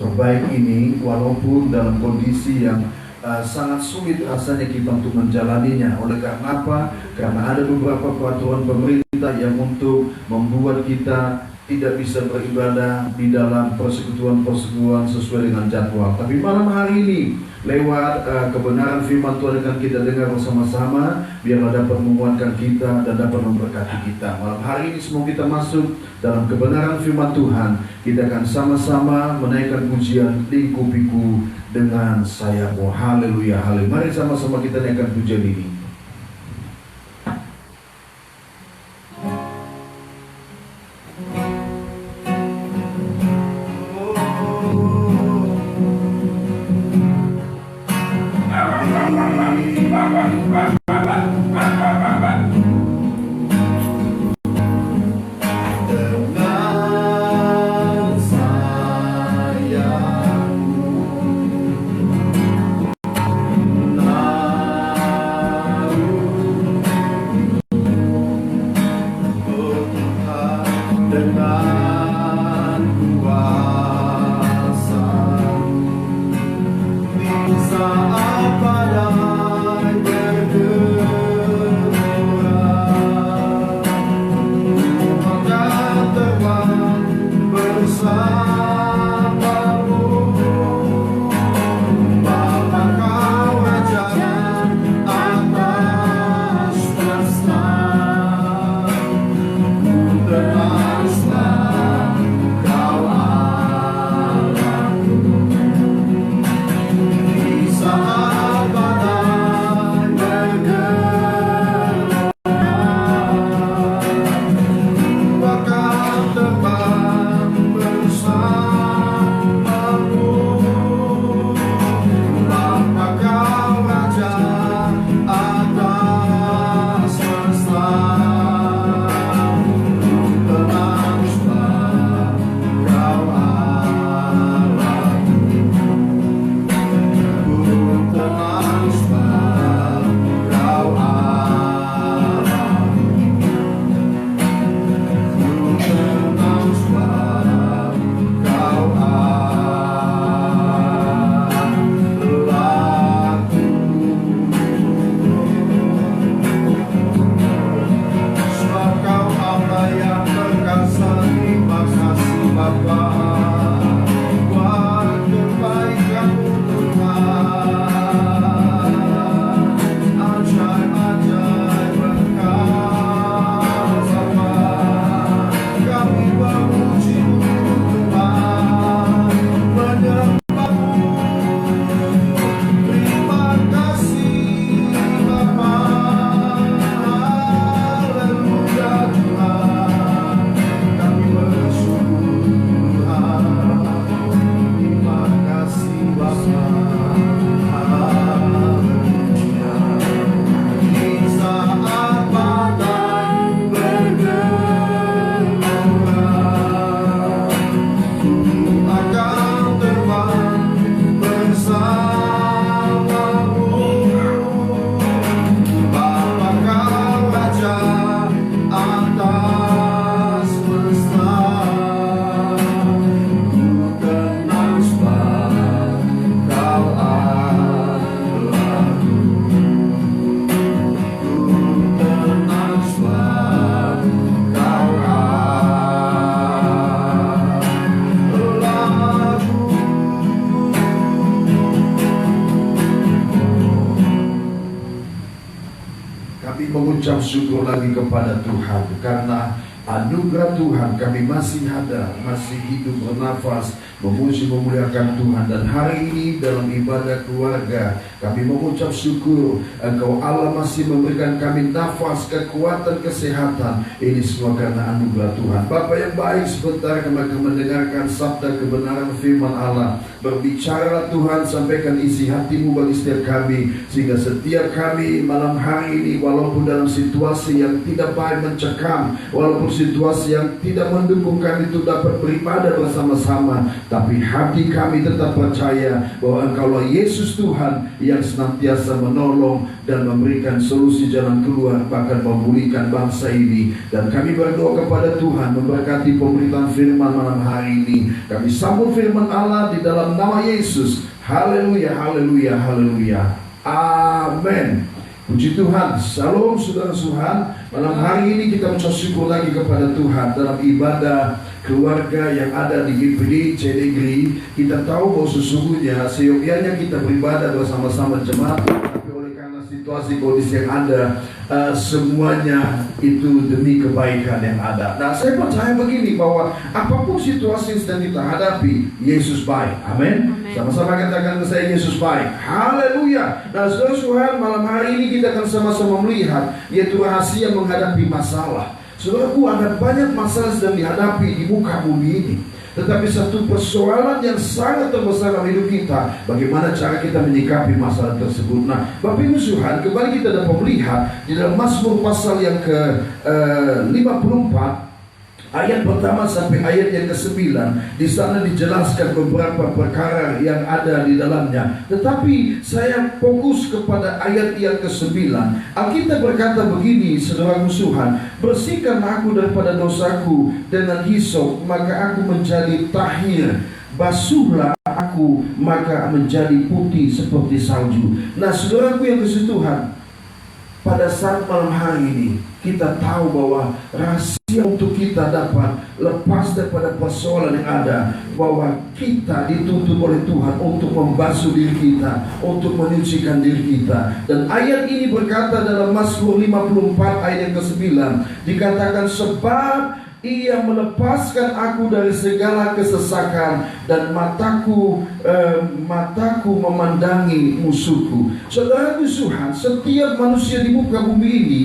terbaik ini, walaupun dalam kondisi yang sangat sulit rasanya kita untuk menjalaninya. Oleh karena apa? Karena ada beberapa peraturan pemerintah yang untuk membuat kita tidak bisa beribadah di dalam persekutuan-persekutuan sesuai dengan jadwal. Tapi malam hari ini, lewat kebenaran firman Tuhan akan kita dengar bersama-sama, biarlah dapat menguatkan kita dan dapat memberkati kita. Malam hari ini semua kita masuk dalam kebenaran firman Tuhan. Kita akan sama-sama menaikkan pujian lingkupiku dengan sayapmu. Haleluya, haleluya. Mari sama-sama kita naikkan pujian ini. Mengucap syukur lagi kepada Tuhan karena anugerah Tuhan kami masih ada, masih hidup bernafas, memuji memuliakan Tuhan. Dan hari ini dalam ibadah keluarga kami mengucap syukur Engkau Allah masih memberikan kami nafas, kekuatan, kesehatan. Ini semua karena anugerah Tuhan. Bapa yang baik, sebentar kami akan mendengarkan sabda kebenaran firman Allah. Berbicaralah Tuhan, sampaikan isi hatimu bagi setiap kami, sehingga setiap kami malam hari ini, walaupun dalam situasi yang tidak baik mencekam, walaupun situasi yang tidak mendukung kami itu dapat beribadah bersama-sama, tapi hati kami tetap percaya bahwa Engkaulah Yesus Tuhan yang senantiasa menolong dan memberikan solusi jalan keluar, bahkan memulihkan bangsa ini. Dan kami berdoa kepada Tuhan memberkati pemberitaan firman malam hari ini. Kami sambut firman Allah di dalam nama Yesus. Haleluya, haleluya, haleluya. Amin. Puji Tuhan. Shalom saudara Tuhan. Malam hari ini kita mengucap syukur lagi kepada Tuhan dalam ibadah keluarga yang ada di GPD Cedegri. Kita tahu bahwa sesungguhnya seyogyanya kita beribadah bersama-sama jemaat, tapi oleh karena situasi kondisi yang ada, semuanya itu demi kebaikan yang ada. Nah, saya percaya begini, bahwa apapun situasi yang sedang kita hadapi, Yesus baik. Amin. Sama-sama katakan ke saya, Yesus baik. Haleluya. Nah, saudara-saudara, malam hari ini kita akan sama-sama melihat yaitu rahasia menghadapi masalah. Saudaraku, ada banyak masalah yang sedang dihadapi di muka bumi ini. Tetapi satu persoalan yang sangat terbesar dalam hidup kita, bagaimana cara kita menyikapi masalah tersebut. Nah, Bapak Ibu Tuhan, kembali kita dapat melihat di dalam Mazmur pasal yang ke-54, ayat pertama sampai ayat yang ke-9. Di sana dijelaskan beberapa perkara yang ada di dalamnya. Tetapi saya fokus kepada ayat yang ke-9. Alkitab berkata begini, saudara Tuhan, bersihkan aku daripada dosaku dengan hisop, maka aku menjadi tahir. Basuhlah aku, maka menjadi putih seperti salju. Nah, saudaraku yang kasih Tuhan, pada saat malam hari ini kita tahu bahwa rahasia untuk kita dapat lepas daripada persoalan yang ada, bahwa kita dituntut oleh Tuhan untuk membasuh diri kita, untuk menyucikan diri kita. Dan ayat ini berkata dalam Mazmur 54 ayat yang ke-9, dikatakan, sebab Ia melepaskan aku dari segala kesesakan, dan mataku memandangi musuhku. Saudara Tuhan, setiap manusia di muka bumi ini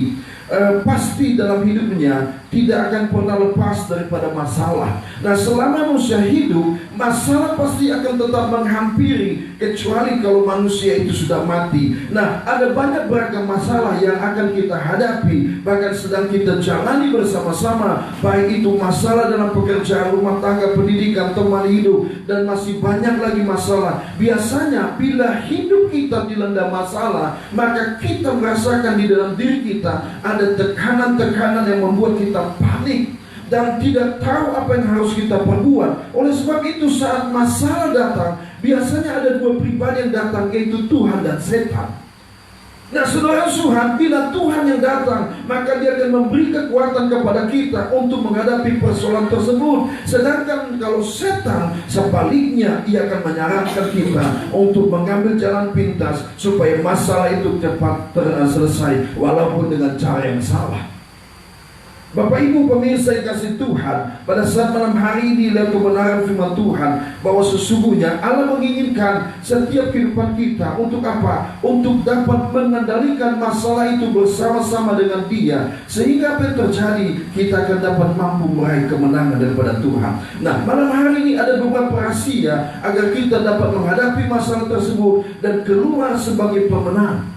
pasti dalam hidupnya tidak akan pernah lepas daripada masalah. Nah, selama manusia hidup, masalah pasti akan tetap menghampiri, kecuali kalau manusia itu sudah mati. Nah, ada banyak beragam masalah yang akan kita hadapi, bahkan sedang kita jalani bersama-sama, baik itu masalah dalam pekerjaan, rumah tangga, pendidikan, teman hidup, dan masih banyak lagi masalah. Biasanya bila hidup kita dilanda masalah, maka kita merasakan di dalam diri kita ada tekanan-tekanan yang membuat kita panik dan tidak tahu apa yang harus kita perbuat. Oleh sebab itu, saat masalah datang, biasanya ada dua pribadi yang datang, yaitu Tuhan dan setan. Nah, saudara Tuhan, bila Tuhan yang datang, maka Dia akan memberi kekuatan kepada kita untuk menghadapi persoalan tersebut. Sedangkan kalau setan, sebaliknya, ia akan menyarankan kita untuk mengambil jalan pintas supaya masalah itu cepat selesai, walaupun dengan cara yang salah. Bapak Ibu pemirsa yang kasih Tuhan, pada saat malam hari ini lewat kebenaran firman Tuhan, bahwa sesungguhnya Allah menginginkan setiap kehidupan kita untuk apa? Untuk dapat mengendalikan masalah itu bersama-sama dengan Dia, sehingga apa yang terjadi, kita akan dapat mampu meraih kemenangan daripada Tuhan. Nah, malam hari ini ada beberapa rahasia agar kita dapat menghadapi masalah tersebut dan keluar sebagai pemenang.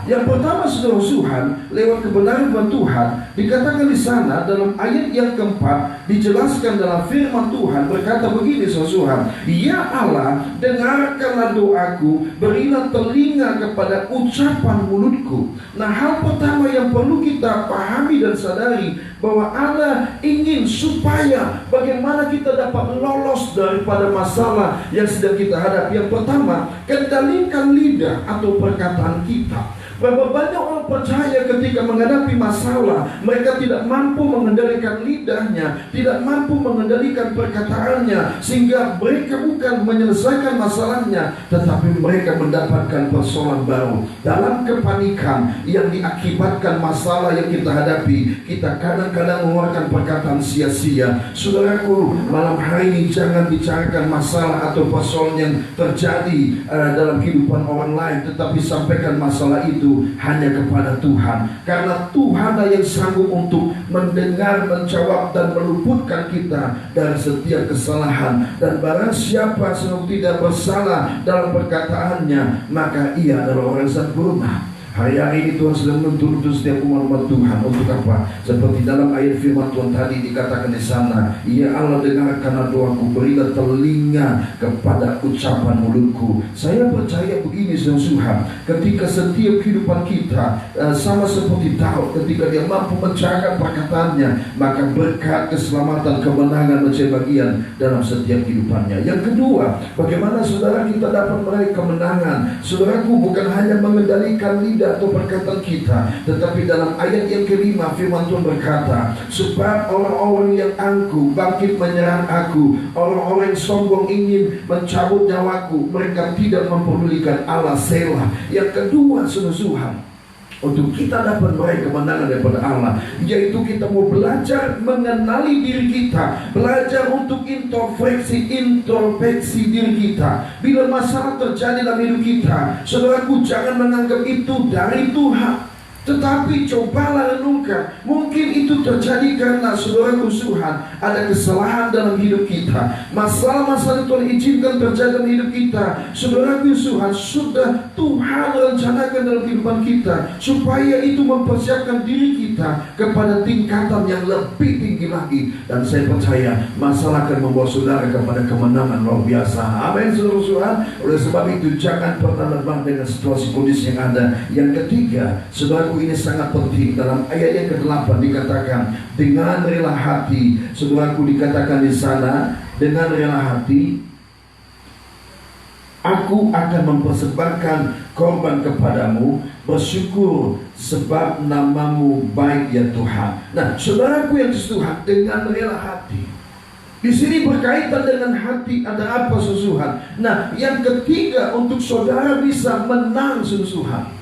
Yang pertama, saudara Tuhan, lewat kebenaran firman Tuhan, dikatakan di sana dalam ayat yang keempat, dijelaskan dalam firman Tuhan, berkata begini, saudara Tuhan, ya Allah, dengarkanlah doaku, berilah telinga kepada ucapan mulutku. Nah, hal pertama yang perlu kita pahami dan sadari, bahwa Allah ingin supaya bagaimana kita dapat lolos daripada masalah yang sedang kita hadapi. Yang pertama, kendalikan lidah atau perkataan kita. Berapa banyak orang percaya ketika menghadapi masalah, mereka tidak mampu mengendalikan lidahnya, tidak mampu mengendalikan perkataannya, sehingga mereka bukan menyelesaikan masalahnya, tetapi mereka mendapatkan persoalan baru. Dalam kepanikan yang diakibatkan masalah yang kita hadapi, kita kadang-kadang mengeluarkan perkataan sia-sia. Saudaraku, malam hari ini jangan bicarakan masalah atau persoalan yang terjadi dalam kehidupan orang lain, tetapi sampaikan masalah itu hanya kepada Tuhan, karena Tuhan yang sanggup untuk mendengar, menjawab, dan meluputkan kita dari setiap kesalahan. Dan barang siapa yang tidak bersalah dalam perkataannya, maka ia adalah orang sempurna. Hari-hari ini Tuhan sedang menuntun untuk setiap umat Tuhan. Untuk apa? Seperti dalam ayat firman Tuhan tadi dikatakan di sana, ya Allah, dengarkanlah doaku, berilah telinga kepada ucapan mulutku. Saya percaya begini Tuhan, ketika setiap kehidupan kita sama seperti Daud, ketika dia mampu menjaga perkataannya, maka berkat, keselamatan, kemenangan menjadi bagian dalam setiap kehidupannya. Yang kedua, bagaimana saudara kita dapat meraih kemenangan? Saudaraku, bukan hanya mengendalikan lidah atau perkataan kita, tetapi dalam ayat yang kelima firman Tuhan berkata, sebab orang-orang yang angkuh bangkit menyerang aku, orang-orang yang sombong ingin mencabut nyawaku, mereka tidak mempedulikan Allah. Selah. Yang kedua Tuhan, untuk kita dapat meraih kemenangan daripada Allah, yaitu kita mau belajar mengenali diri kita, belajar untuk introspeksi diri kita. Bila masalah terjadi dalam hidup kita, saudaraku, jangan menganggap itu dari Tuhan, tetapi cobalah renungkan. Mungkin itu terjadi karena saudaraku Tuhan, ada kesalahan dalam hidup kita, masalah-masalah Tuhan izinkan terjadi dalam hidup kita. Saudaraku Tuhan, sudah Tuhan rencanakan dalam kehidupan kita, supaya itu mempersiapkan diri kita kepada tingkatan yang lebih tinggi lagi. Dan saya percaya masalah akan membawa saudara kepada kemenangan luar biasa. Amin saudara Tuhan. Oleh sebab itu jangan pernah terbang dengan situasi kondisi yang ada. Yang ketiga, saudaraku, ini sangat penting. Dalam ayat yang ke-8 dikatakan dengan rela hati. Saudaraku, dikatakan di sana dengan rela hati aku akan mempersembahkan korban kepadamu, bersyukur sebab namamu baik ya Tuhan. Nah, saudaraku yang Tuhan, dengan rela hati. Di sini berkaitan dengan hati, ada apa Tuhan? Nah, yang ketiga, untuk saudara bisa menang Tuhan,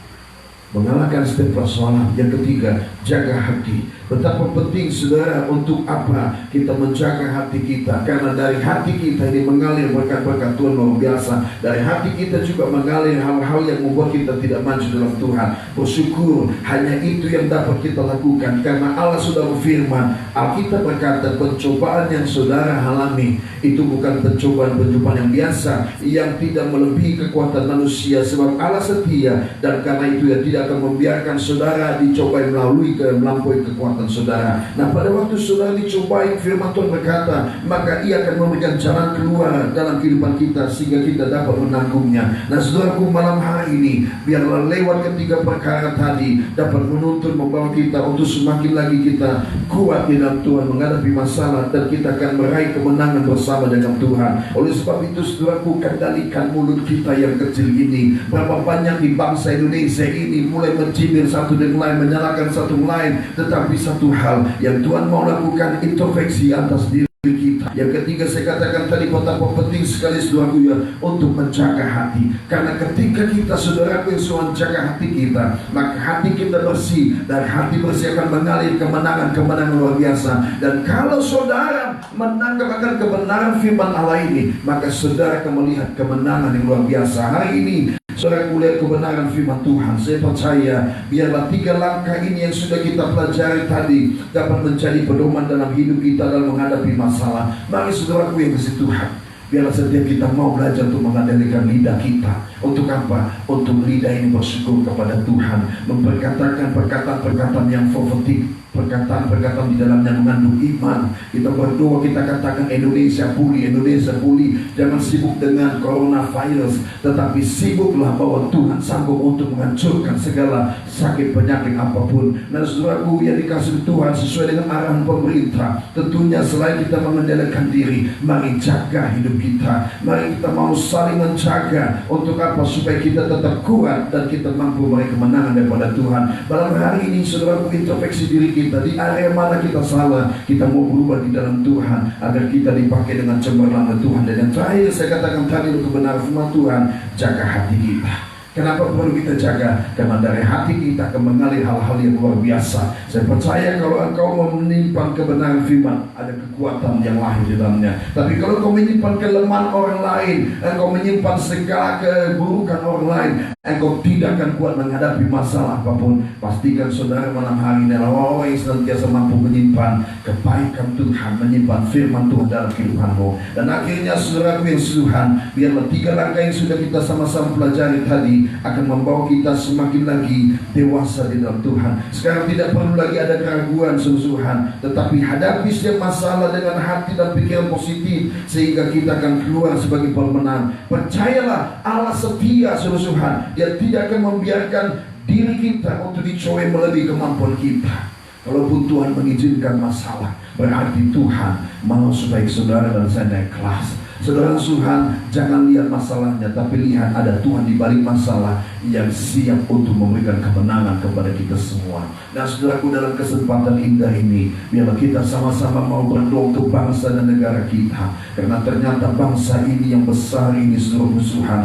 mengalahkan setiap persoalan. Yang ketiga, jaga hati. Betapa penting saudara, untuk apa kita menjaga hati kita? Karena dari hati kita ini mengalir berkat-berkat Tuhan luar biasa. Dari hati kita juga mengalir hal-hal yang membuat kita tidak maju dalam Tuhan. Bersyukur, hanya itu yang dapat kita lakukan. Karena Allah sudah berfirman, Alkitab berkata, pencobaan yang saudara alami itu bukan pencobaan yang biasa, yang tidak melebihi kekuatan manusia. Sebab Allah setia, dan karena itu ya tidak akan membiarkan saudara dicobai melampaui kekuatan saudara. Nah, pada waktu saudara dicobai, firman Tuhan berkata, maka ia akan memberikan jalan keluar dalam kehidupan kita sehingga kita dapat menanggungnya. Nah, saudaraku, malam hari ini biarlah lewat ketiga perkara tadi dapat menuntun, membawa kita untuk semakin lagi kita kuat di dalam Tuhan menghadapi masalah, dan kita akan meraih kemenangan bersama dengan Tuhan. Oleh sebab itu saudaraku, kendalikan mulut kita yang kecil ini. Berapa banyak di bangsa Indonesia ini mulai mencibir satu dengan lain, menyalahkan satu lain, tetapi satu hal yang Tuhan mau lakukan, introspeksi atas diri kita. Yang ketiga, saya katakan tadi, betapa penting sekali saudaraku ya, untuk menjaga hati. Karena ketika kita saudaraku yang menjaga hati kita, maka hati kita bersih, dan hati bersih akan mengalir kemenangan luar biasa. Dan kalau saudara menangkap akan kebenaran firman Allah ini, maka saudara akan melihat kemenangan yang luar biasa. Hari ini saudara melihat kebenaran firman Tuhan. Saya percaya biarlah 3 langkah ini yang sudah kita pelajari tadi dapat menjadi pedoman dalam hidup kita dalam menghadapi masalah. Mari saudaraku yang kasih Tuhan, biarlah setiap kita mau belajar untuk mengendalikan lidah kita. Untuk apa? Untuk lidah ini bersyukur kepada Tuhan, memperkatakan perkataan-perkataan yang profetik, perkataan-perkataan di dalamnya mengandung iman. Kita berdoa, kita katakan Indonesia pulih, Indonesia pulih. Jangan sibuk dengan coronavirus, tetapi sibuklah bahwa Tuhan sanggup untuk menghancurkan segala sakit penyakit apapun. Nah, saudaraku yang dikasih Tuhan, sesuai dengan arahan pemerintah, tentunya selain kita mengendalikan diri, mari jaga hidup kita. Mari kita mau saling menjaga. Untuk apa? Supaya kita tetap kuat dan kita mampu meraih kemenangan daripada Tuhan. Malam hari ini saudaraku, introspeksi diri kita, di area mana kita salah, kita mau berubah di dalam Tuhan agar kita dipakai dengan cemerlang oleh Tuhan. Dan yang terakhir saya katakan tadi, untuk kebenaran firman Tuhan, jaga hati kita. Kenapa perlu kita jaga? Karena dari hati kita akan mengalir hal-hal yang luar biasa. Saya percaya kalau engkau menyimpan kebenaran firman, ada kekuatan yang lahir di dalamnya. Tapi kalau engkau menyimpan kelemahan orang lain, engkau menyimpan segala keburukan orang lain, engkau tidak akan kuat menghadapi masalah apapun. Pastikan saudara malam hari ini adalah orang yang senantiasa mampu menyimpan kebaikan Tuhan, menyimpan firman Tuhan dalam kehidupanmu. Dan akhirnya saudara yang Tuhan, biarlah 3 langkah yang sudah kita sama-sama pelajari tadi ini akan membawa kita semakin lagi dewasa di dalam Tuhan. Sekarang tidak perlu lagi ada keraguan Tuhan, tetapi hadapi setiap masalah dengan hati dan pikiran positif, sehingga kita akan keluar sebagai pemenang. Percayalah, Allah setia Tuhan. Dia tidak akan membiarkan diri kita untuk dicoba melebihi kemampuan kita. Kalaupun Tuhan mengizinkan masalah, berarti Tuhan mau supaya saudara dan saya naik kelas. Saudara Tuhan, jangan lihat masalahnya, tapi lihat ada Tuhan di balik masalah yang siap untuk memberikan kemenangan kepada kita semua. Dan saudaraku, dalam kesempatan indah ini, biarlah kita sama-sama mau berdoa untuk bangsa dan negara kita. Karena ternyata bangsa ini yang besar ini, saudara Tuhan,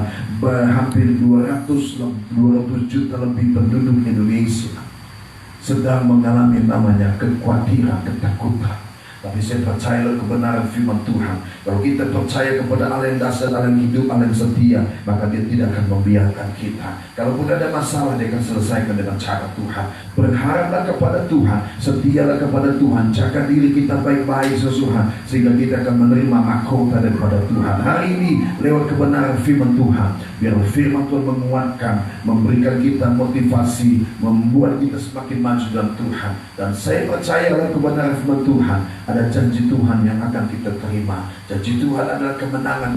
hampir 200 juta lebih penduduk Indonesia sedang mengalami namanya kekhawatiran, ketakutan. Tapi saya percaya kebenaran firman Tuhan. Kalau kita percaya kepada Allah yang dasar, Allah yang hidup, Allah yang setia, maka Dia tidak akan membiarkan kita. Kalaupun ada masalah, Dia akan selesaikan dengan cara Tuhan. Berharaplah kepada Tuhan, setialah kepada Tuhan, jaga diri kita baik-baik Tuhan, sehingga kita akan menerima mahkota daripada Tuhan. Hari ini lewat kebenaran firman Tuhan, biar firman Tuhan menguatkan, memberikan kita motivasi, membuat kita semakin maju dalam Tuhan. Dan saya percaya dalam kebenaran firman Tuhan, ada janji Tuhan yang akan kita terima. Janji Tuhan adalah kemenangan.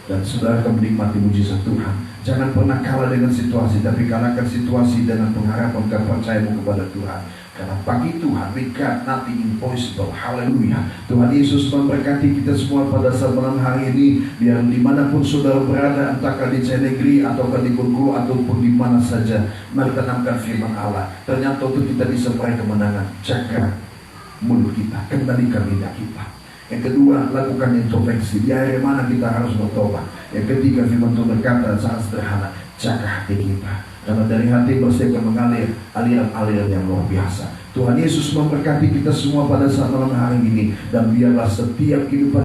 Dan saudara akan menikmati mujizat Tuhan. Jangan pernah kalah dengan situasi, tapi kalahkan situasi dengan pengharapan dan percayamu kepada Tuhan. Karena bagi Tuhan, we got nothing impossible. Haleluya. Tuhan Yesus memberkati kita semua pada saat malam hari ini. Biar dimanapun saudara berada, entahkah di negeri ataukah di Kongo ataupun di mana saja, mari tanamkan firman Allah. Ternyata untuk kita bisa meraih kemenangan, jaga mulut kita, kendalikan lidah kita. Yang kedua, lakukan introspeksi. Di area mana kita harus bertobat. Yang ketiga, firman Tuhan berkata sangat sederhana, jaga hati kita. Karena dari hati bersih akan mengalir aliran-aliran yang luar biasa. Tuhan Yesus memberkati kita semua pada saat malam hari ini. Dan biarlah setiap kehidupan